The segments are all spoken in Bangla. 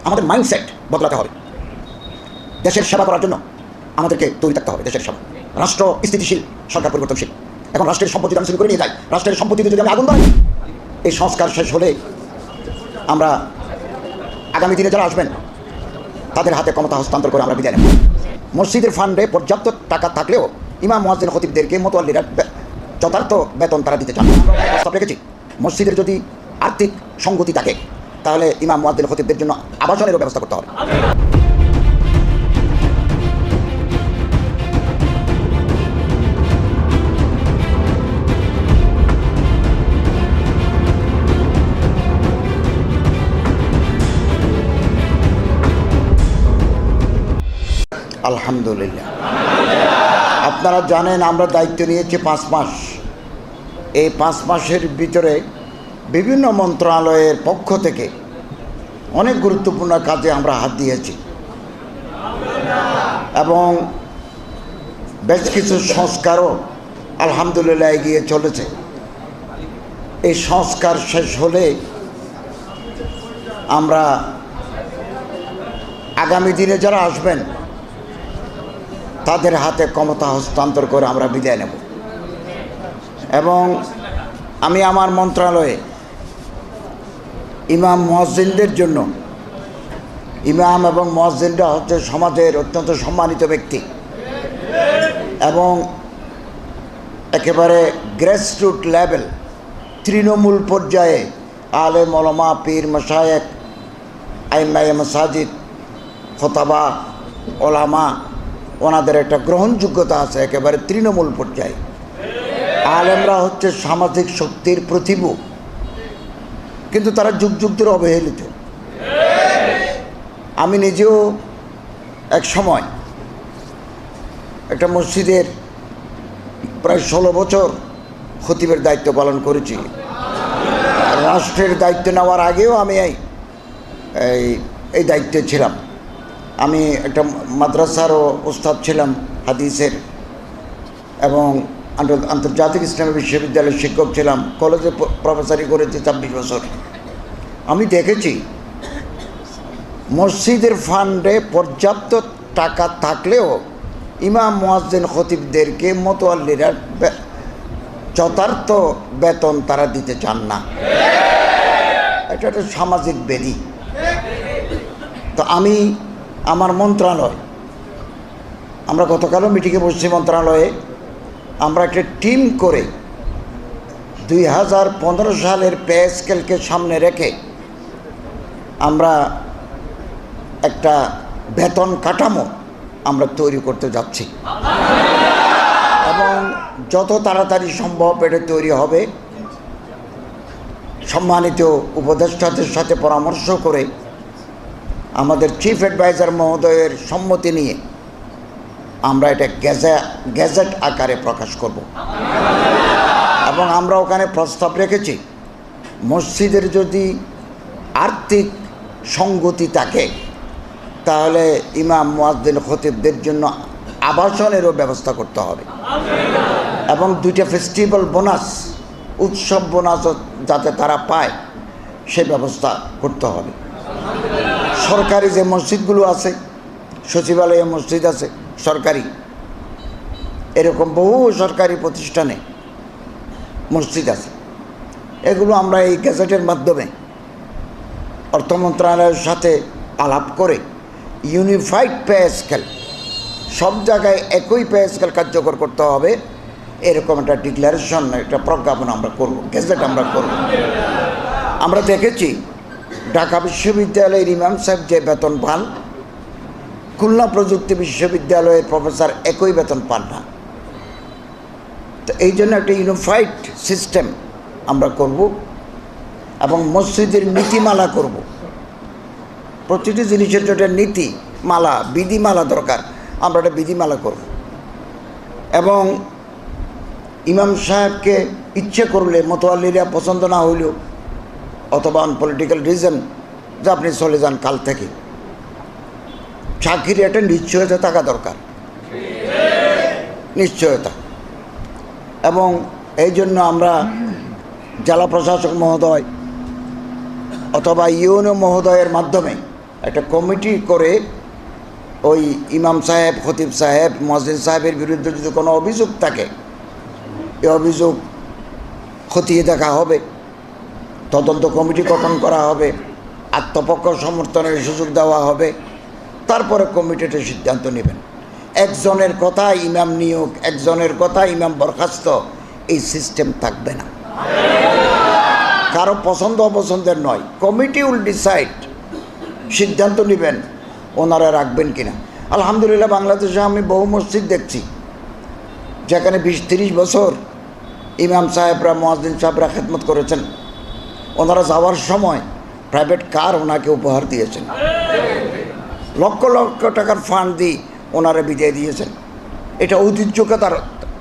আমাদের মাইন্ডসেট বদলাতে হবে। দেশের সেবা করার জন্য আমাদেরকে তৈরি থাকতে হবে। দেশের সেবা, রাষ্ট্র স্থিতিশীল, সরকার পরিবর্তনশীল। এখন রাষ্ট্রের সম্পত্তি আমি শুরু করে নিয়ে যাই, রাষ্ট্রের সম্পত্তিতে যদি আমি আগুন ধরাই, এই সংস্কার শেষ হলে আমরা আগামী দিনে যারা আসবেন তাদের হাতে ক্ষমতা হস্তান্তর করে আমরা বিদায় নেব। মসজিদের ফান্ডে পর্যাপ্ত টাকা থাকলেও ইমাম মুয়াজ্জিন খতিবদেরকে মোতাল্লিরা যথার্থ বেতন তারা দিতে চান। প্রস্তাব রেখেছি, মসজিদের যদি আর্থিক সঙ্গতি থাকে তাহলে ইমাম মুয়াজ্জিন খতিবদের জন্য আবাসনেরও ব্যবস্থা করতে হবে। আলহামদুলিল্লাহ, আপনারা জানেন আমরা দায়িত্ব নিয়েছি 5 মাস। এই 5 মাসের ভিতরে বিভিন্ন মন্ত্রণালয়ের পক্ষ থেকে অনেক গুরুত্বপূর্ণ কাজে আমরা হাত দিয়েছি এবং বেশ কিছু সংস্কারও আলহামদুলিল্লাহ এগিয়ে চলেছে। এই সংস্কার শেষ হলে আমরা আগামী দিনে যারা আসবেন তাদের হাতে ক্ষমতা হস্তান্তর করে আমরা বিদায় নেব। এবং আমি আমার মন্ত্রণালয়ে ইমাম মুয়াজ্জিনদের জন্য, ইমাম এবং মুয়াজ্জিনরা হচ্ছে সমাজের অত্যন্ত সম্মানিত ব্যক্তি এবং একেবারে গ্রাসরুট লেভেল, তৃণমূল পর্যায়ে আলেম ওলামা, পীর মাশায়েখ, আইম্মায়ে মাসাজিদ, খোতাবা, ওলামা, ওনাদের একটা গ্রহণযোগ্যতা আছে একেবারে তৃণমূল পর্যায়ে। আলেমরা হচ্ছে সামাজিক শক্তির প্রতিভূ, কিন্তু তারা যুগ যুগ ধরে অবহেলিত। আমি নিজেও এক সময় একটা মসজিদের প্রায় 16 বছর খতিবের দায়িত্ব পালন করেছি। রাষ্ট্রের দায়িত্ব নেওয়ার আগেও আমি এই দায়িত্বে ছিলাম। আমি একটা মাদ্রাসারও ওস্তাদ ছিলাম হাদিসের এবং আন্তর্জাতিক ইসলামী বিশ্ববিদ্যালয়ের শিক্ষক ছিলাম। কলেজে প্রফেসরি করেছি 26 বছর। আমি দেখেছি মসজিদের ফান্ডে পর্যাপ্ত টাকা থাকলেও ইমাম মুয়াজ্জিন খতিবদেরকে মোতাল্লিরা যথার্থ বেতন তারা দিতে চান না। এটা একটা সামাজিক ব্যাধি। তো আমি আমার মন্ত্রণালয়, আমরা গতকালও মিটিংয়ে বসছি মন্ত্রণালয়ে, আমরা একটা টিম করে 2015 সালের পে স্কেলকে সামনে রেখে আমরা একটা বেতন কাঠামো আমরা তৈরি করতে যাচ্ছি এবং যত তাড়াতাড়ি সম্ভব এটা তৈরি হবে। সম্মানিত উপদেষ্টাদের সাথে পরামর্শ করে আমাদের চিফ অ্যাডভাইজার মহোদয়ের সম্মতি নিয়ে আমরা এটা গ্যাজেট আকারে প্রকাশ করব এবং আমরা ওখানে প্রস্তাব রেখেছি মসজিদের যদি আর্থিক সঙ্গতি থাকে তাহলে ইমাম মুয়াজ্জিন খতিবদের জন্য আবাসনেরও ব্যবস্থা করতে হবে এবং 2টা ফেস্টিভ্যাল বোনাস, উৎসব বোনাস যাতে তারা পায় সে ব্যবস্থা করতে হবে। সরকারি যে মসজিদগুলো আছে, সচিবালয়ে মসজিদ আছে সরকারি, এরকম বহু সরকারি প্রতিষ্ঠানে মসজিদ আছে, এগুলো আমরা এই গ্যাজেটের মাধ্যমে অর্থ মন্ত্রণালয়ের সাথে আলাপ করে ইউনিফাইড পে স্কেল, সব জায়গায় একই পে স্কেল কার্যকর করতে হবে, এরকম একটা ডিক্লারেশন, একটা প্রজ্ঞাপন আমরা করব, গ্যাজেট আমরা করব। আমরা দেখেছি ঢাকা বিশ্ববিদ্যালয়ের ইমাম সাহেব যে বেতন পান, খুলনা প্রযুক্তি বিশ্ববিদ্যালয়ের প্রফেসর একই বেতন পান না। তো এই জন্য একটা ইউনিফাইড সিস্টেম আমরা করব এবং মসজিদের নীতিমালা করব। প্রতিটি জিনিসের যেটা নীতিমালা, বিধিমালা দরকার, আমরা একটা বিধিমালা করব এবং ইমাম সাহেবকে ইচ্ছে করলে মোতাল্লিরা পছন্দ না হইলেও অথবা পলিটিক্যাল রিজন যে আপনি চলে যান কাল থেকে, চাকরির একটা নিশ্চয়তা থাকা দরকার, নিশ্চয়তা। এবং এই জন্য আমরা জেলা প্রশাসক মহোদয় অথবা ইউনো মহোদয়ের মাধ্যমে একটা কমিটি করে ওই ইমাম সাহেব, খতিব সাহেব, মুয়াজ্জিন সাহেবের বিরুদ্ধে যদি কোনো অভিযোগ থাকে, এই অভিযোগ খতিয়ে দেখা হবে, তদন্ত কমিটি গঠন করা হবে, আত্মপক্ষ সমর্থনের সুযোগ দেওয়া হবে, তারপরে কমিটিটা সিদ্ধান্ত নেবেন। একজনের কথা ইমাম নিয়োগ, একজনের কথা ইমাম বরখাস্ত, এই সিস্টেম থাকবে না। কারো পছন্দ অপছন্দের নয়, কমিটি উইল ডিসাইড, সিদ্ধান্ত নেবেন ওনারা রাখবেন কিনা। আলহামদুলিল্লাহ বাংলাদেশে আমি বহু মসজিদ দেখছি যেখানে 20-30 বছর ইমাম সাহেবরা, মুয়াজ্জিন সাহেবরা খেদমত করেছেন। ওনারা যাওয়ার সময় প্রাইভেট কার ওনাকে উপহার দিয়েছেন, লক্ষ লক্ষ টাকার ফান্ড দিয়ে ওনারা বিদায় দিয়েছেন। এটা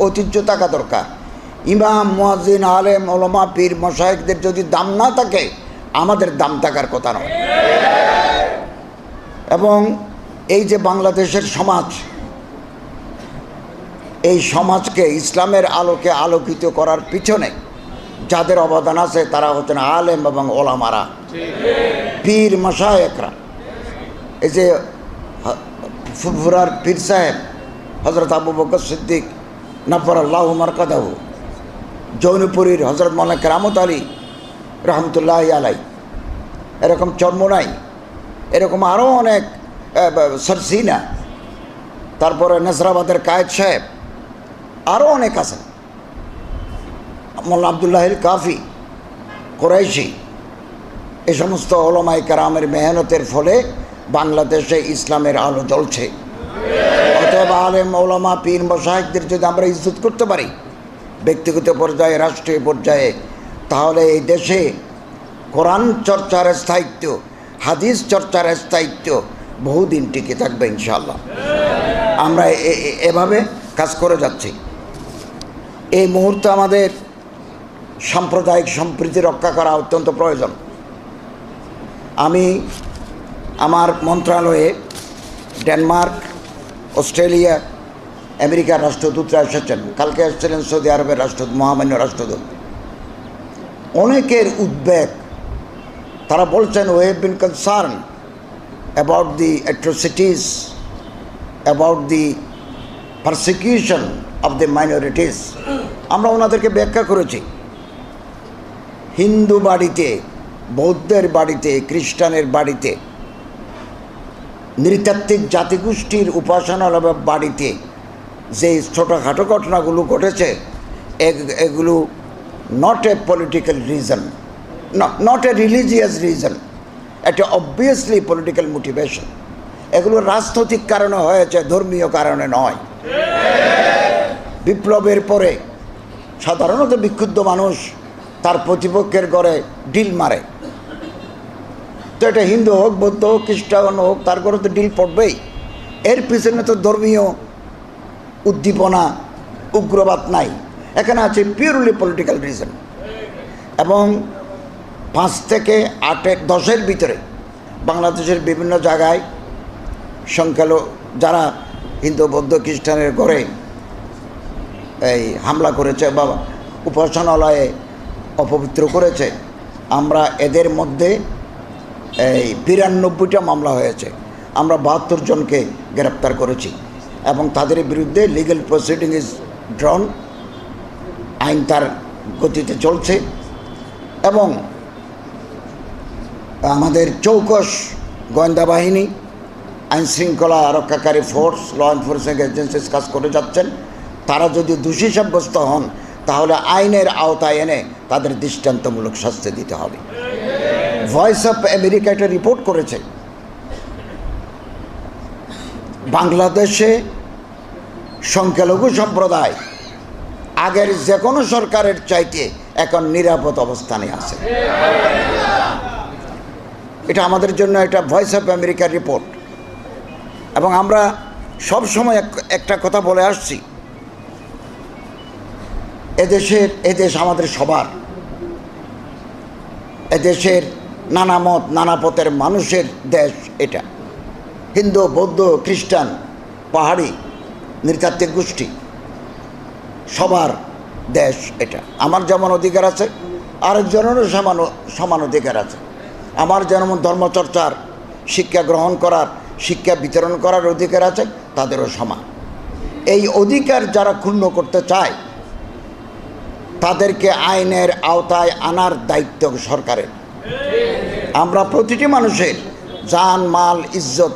ঐতিহ্য থাকা দরকার। ইমাম, মুয়াজ্জিন, আলেম, ওলামা, পীর, মশায়েখদের যদি দাম না থাকে, আমাদের দাম থাকার কথা নয়। এবং এই যে বাংলাদেশের সমাজ, এই সমাজকে ইসলামের আলোকে আলোকিত করার পিছনে যাদের অবদান আছে তারা হচ্ছেন আলেম এবং ওলামারা, পীর, মশায়েখরা। এই যে ফুরফুরার পীর সাহেব হজরত আবু বকর সিদ্দিক নফরাল্লাহু মারকাদাহু, জৌনপুরীর হজরত মাওলানা কেরামত আলী রহমতুল্লাহি আলাই, এরকম চরমোনাই, এরকম আরও অনেক, সরসিনা, তারপরে নাসরাবাদের কায়েদ সাহেব, আরও অনেক আছেন, মোল্লা আবদুল্লাহিল কাফি, কোরাইশি। এ সমস্ত ওলামায়ে কেরামের মেহনতের ফলে বাংলাদেশে ইসলামের আলো জ্বলছে। অতএব আলেম, ওলামা, পীর, মশায়েখদের যদি আমরা ইজ্জত করতে পারি ব্যক্তিগত পর্যায়ে, রাষ্ট্রীয় পর্যায়ে, তাহলে এই দেশে কোরআন চর্চার স্থায়িত্ব, হাদিস চর্চার স্থায়িত্ব বহুদিন টিকে থাকবে ইনশাআল্লাহ। আমরা এভাবে কাজ করে যাচ্ছি। এই মুহূর্তে আমাদের সাম্প্রদায়িক সম্প্রীতি রক্ষা করা অত্যন্ত প্রয়োজন। আমি আমার মন্ত্রণালয়ে ডেনমার্ক, অস্ট্রেলিয়া, আমেরিকার রাষ্ট্রদূতরা এসেছেন। কালকে এসেছিলেন সৌদি আরবের রাষ্ট্রদূত, মহামান্য রাষ্ট্রদূত। অনেকের উদ্বেগ, তারা বলছেন we have been concerned about the atrocities, about the persecution of the minorities. আমরা ওনাদেরকে ব্যাখ্যা করেছি, হিন্দু বাড়িতে, বৌদ্ধের বাড়িতে, খ্রিস্টানের বাড়িতে, নৃতাত্ত্বিক জাতিগোষ্ঠীর উপাসনালয় বাড়িতে যে ছোটোখাটো ঘটনাগুলো ঘটেছে, এগুলো not a political reason, not a religious reason, একটা অবভিয়াসলি পলিটিক্যাল মোটিভেশন। এগুলো রাজনৈতিক কারণে হয়েছে, ধর্মীয় কারণে নয়। বিপ্লবের পরে সাধারণত বিক্ষুব্ধ মানুষ তার প্রতিপক্ষের ঘরে ডিল মারে। তো এটা হিন্দু হোক, বৌদ্ধ হোক, খ্রিস্টান হোক, তার ঘরে তো ডিল পড়বেই। এর পিছনে তো ধর্মীয় উদ্দীপনা, উগ্রবাদ নাই, এখানে আছে পিওরলি পলিটিক্যাল রিজন। এবং 5 থেকে 10-এর ভিতরে বাংলাদেশের বিভিন্ন জায়গায় সংখ্যালঘু যারা হিন্দু, বৌদ্ধ, খ্রিস্টানের ঘরে এই হামলা করেছে বা উপাসনালয়ে অপবিত্র করেছে, আমরা এদের মধ্যে এই 92টা মামলা হয়েছে। আমরা 72 জনকে গ্রেপ্তার করেছি এবং তাদের বিরুদ্ধে লিগ্যাল প্রসিডিং ইজ ড্রন, আইন তার গতিতে চলছে। এবং আমাদের চৌকস গোয়েন্দা বাহিনী, আইনশৃঙ্খলা রক্ষাকারী ফোর্স, ল এনফোর্সমেন্ট এজেন্সিস কাজ করে যাচ্ছেন। তারা যদি দোষী সাব্যস্ত হন তাহলে আইনের আওতায় এনে তাদের দৃষ্টান্তমূলক শাস্তি দিতে হবে। ভয়েস অফ আমেরিকা একটা রিপোর্ট করেছে, বাংলাদেশে সংখ্যালঘু সম্প্রদায় আগের যে কোনো সরকারের চাইতে এখন নিরাপদ অবস্থানে আছে। এটা আমাদের জন্য একটা ভয়েস অফ আমেরিকার রিপোর্ট। এবং আমরা সব সময় একটা কথা বলে আসছি, এদেশ আমাদের সবার, এদেশের নানা মত, নানা পথের মানুষের দেশ এটা। হিন্দু, বৌদ্ধ, খ্রিস্টান, পাহাড়ি, নৃতাত্ত্বিক গোষ্ঠী, সবার দেশ এটা। আমার যেমন অধিকার আছে, আরেকজনেরও সমান অধিকার আছে। আমার যেমন ধর্মচর্চার শিক্ষা গ্রহণ করার, শিক্ষা বিতরণ করার অধিকার আছে, তাদেরও সমান। এই অধিকার যারা ক্ষুণ্ণ করতে চায় তাদেরকে আইনের আওতায় আনার দায়িত্ব সরকারের। আমরা প্রতিটি মানুষের জান, মাল, ইজ্জত,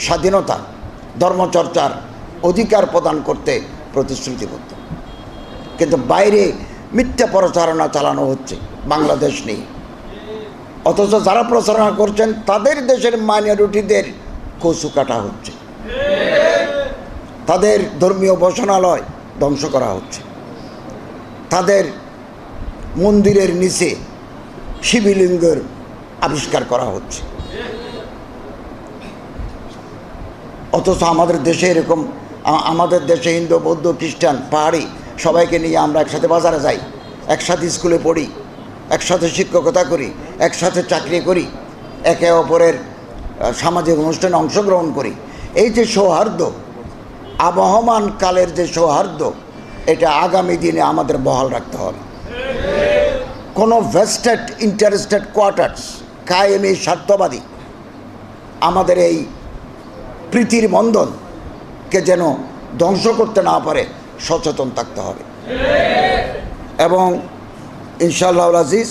স্বাধীনতা, ধর্মচর্চার অধিকার প্রদান করতে প্রতিশ্রুতিবদ্ধ। কিন্তু বাইরে মিথ্যা প্রচারণা চালানো হচ্ছে বাংলাদেশ নিয়ে, অথচ যারা প্রচারণা করছেন তাদের দেশের মাইনরিটিদের কচু কাটা হচ্ছে, তাদের ধর্মীয় উপাসনালয় ধ্বংস করা হচ্ছে, তাদের মন্দিরের নিচে শিবলিঙ্গের আবিষ্কার করা হচ্ছে। অথচ আমাদের দেশে এরকম, আমাদের দেশে হিন্দু, বৌদ্ধ, খ্রিস্টান, পাহাড়ি সবাইকে নিয়ে আমরা একসাথে বাজারে যাই, একসাথে স্কুলে পড়ি, একসাথে শিক্ষকতা করি, একসাথে চাকরি করি, একে অপরের সামাজিক অনুষ্ঠানে অংশগ্রহণ করি। এই যে সৌহার্দ্য, আবহমান কালের যে সৌহার্দ্য, এটা আগামী দিনে আমাদের বহাল রাখতে হবে। কোনো ভেস্টেড ইন্টারেস্টেড কোয়ার্টার্স, কায়েমি স্বার্থবাদী আমাদের এই প্রীতির বন্ধনকে যেন ধ্বংস করতে না পারে সচেতন থাকতে হবে। এবং ইনশাআল্লাহ আজিজ,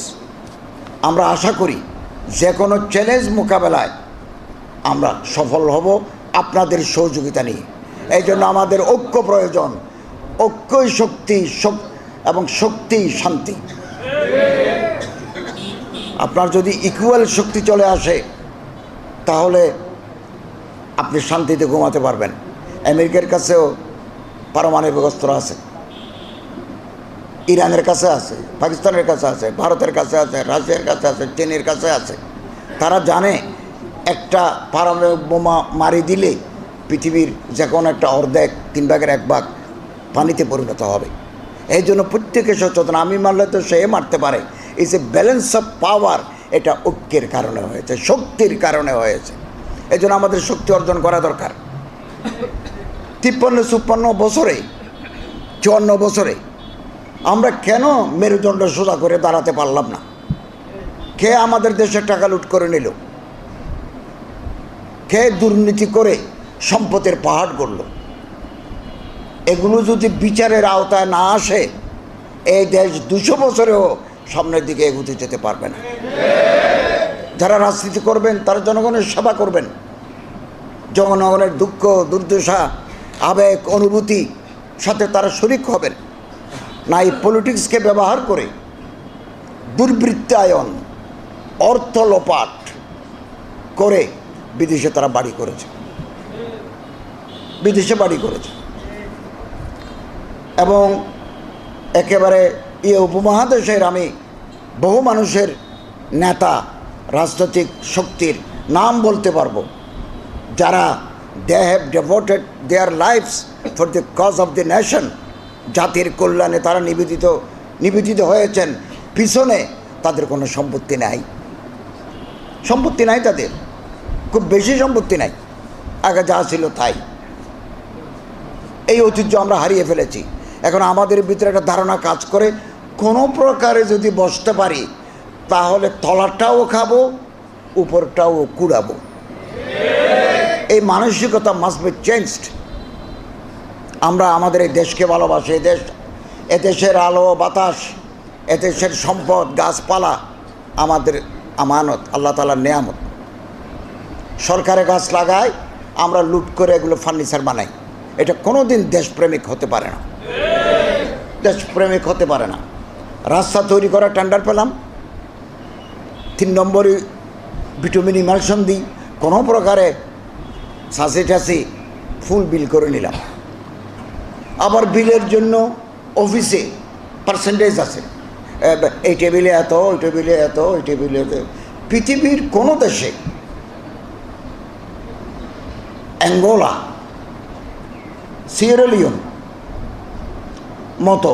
আমরা আশা করি যে কোনো চ্যালেঞ্জ মোকাবেলায় আমরা সফল হব আপনাদের সহযোগিতা নিয়ে। এই জন্য আমাদের ঐক্য প্রয়োজন। ঐক্যই শক্তি, এবং শক্তি শান্তি। আপনার যদি ইকুয়াল শক্তি চলে আসে তাহলে আপনি শান্তিতে ঘুমাতে পারবেন। আমেরিকার কাছেও পারমাণবিক অস্ত্র আছে, ইরানের কাছে আছে, পাকিস্তানের কাছে আছে, ভারতের কাছে আছে, রাশিয়ার কাছে আছে, চীনের কাছে আছে। তারা জানে একটা পারমাণবিক বোমা মারি দিলে পৃথিবীর যে কোনো একটা অর্ধেক, 3/1 পানিতে পরিণত হবে। এই জন্য প্রত্যেকে সচেতন। আমি মারলে তো সে মারতে পারে। এই যে ব্যালেন্স অফ পাওয়ার, এটা ঐক্যের কারণে হয়েছে, শক্তির কারণে হয়েছে। এই জন্য আমাদের শক্তি অর্জন করা দরকার। 53-54 বছরে, 54 বছরে আমরা কেন মেরুদণ্ড সোজা করে দাঁড়াতে পারলাম না? কে আমাদের দেশের টাকা লুট করে নিল? কে দুর্নীতি করে সম্পদের পাহাড় গড়ল? এগুলো যদি বিচারের আওতায় না আসে, এই দেশ 200 বছরেও সামনের দিকে এগোতে যেতে পারবে না। যারা রাজনীতি করবেন তারা জনগণের সেবা করবেন, জনগণের দুঃখ, দুর্দশা, আবেগ, অনুভূতি সাথে তারা শরিক হবেন না। এই পলিটিক্সকে ব্যবহার করে দুর্বৃত্তায়ন, অর্থ লোপাট করে বিদেশে তারা বাড়ি করেছে, বিদেশে বাড়ি করেছে। এবং একেবারে উপমহাদেশের আমি বহু মানুষের নেতা, রাজনৈতিক শক্তির নাম বলতে পারবো যারা they have devoted their lives for the cause of the nation. জাতির কল্যাণে তারা নিবেদিত হয়েছেন। পিছনে তাদের কোনো সম্পত্তি নাই, সম্পত্তি নাই তাদের, খুব বেশি সম্পত্তি নাই, আগে যা ছিল তাই। এই ঐতিহ্য আমরা হারিয়ে ফেলেছি। এখন আমাদের ভিতরে একটা ধারণা কাজ করে, কোনো প্রকারে যদি বসতে পারি তাহলে তলাটাও খাবো, উপরটাও কুড়াবো। এই মানসিকতা মাস্ট বি চেঞ্জড। আমরা আমাদের এই দেশকে ভালোবাসি। এদেশের আলো বাতাস, এদেশের সম্পদ, গাছপালা আমাদের আমানত, আল্লাহ তাআলার নেয়ামত। সরকারে গাছ লাগায়, আমরা লুট করে এগুলো ফার্নিচার বানাই। এটা কোনো দিন দেশপ্রেমিক হতে পারে না, দেশপ্রেমিক হতে পারে না। রাস্তা তৈরি করার টেন্ডার পেলাম, 3 নম্বরই বিটুমিন ইমালশন দিই, কোনো প্রকারে ছাঁচি টাছি ফুল বিল করে নিলাম। আবার বিলের জন্য অফিসে পার্সেন্টেজ আছে, এই টেবিলে এত, ওই টেবিলে এত, ওই টেবিলে এত। পৃথিবীর কোনো দেশে, অ্যাঙ্গোলা, সিয়েরা লিওন মতো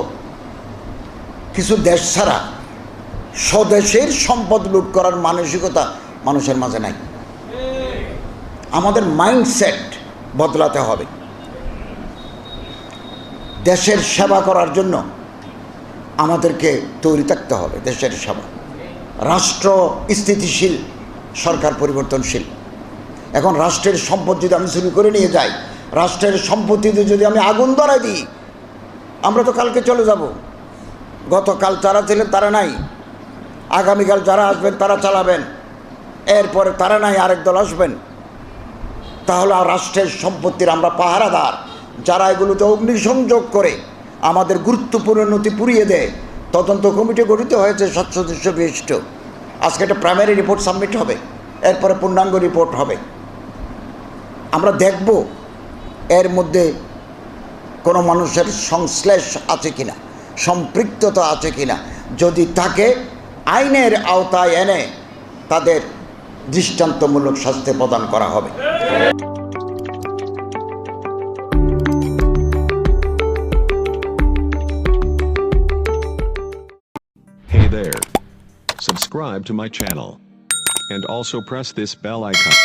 কিছু দেশ ছাড়া স্বদেশের সম্পদ লুট করার মানসিকতা মানুষের মাঝে নাই। আমাদের মাইন্ডসেট বদলাতে হবে। দেশের সেবা করার জন্য আমাদেরকে তৈরি থাকতে হবে। দেশের সেবা, রাষ্ট্র স্থিতিশীল, সরকার পরিবর্তনশীল। এখন রাষ্ট্রের সম্পদ যদি আমি চুরি করে নিয়ে যাই, রাষ্ট্রের সম্পত্তিতে যদি আমি আগুন ধরাই দিই, আমরা তো কালকে চলে যাব। গতকাল যারা ছিলেন তারা নাই, আগামীকাল যারা আসবেন তারা চালাবেন, এরপরে তারা নাই আরেক দল আসবেন। তাহলে আর রাষ্ট্রের সম্পত্তির আমরা পাহারাদার, যারা এগুলোতে অগ্নিসংযোগ করে আমাদের গুরুত্বপূর্ণ নথি পুড়িয়ে দেয়। তদন্ত কমিটি গঠিত হয়েছে 7 সদস্য বিশিষ্ট। আজকে একটা প্রাইমারি রিপোর্ট সাবমিট হবে, এরপরে পূর্ণাঙ্গ রিপোর্ট হবে। আমরা দেখব এর মধ্যে কোনো মানুষের সংশ্লেষ আছে কিনা, সম্পৃক্ততা আছে কিনা। যদি থাকে, আইনের আওতায় এনে তাদের দৃষ্টান্তমূলক শাস্তি প্রদান করা হবে। Hey there. Subscribe to my channel. And also press this bell icon.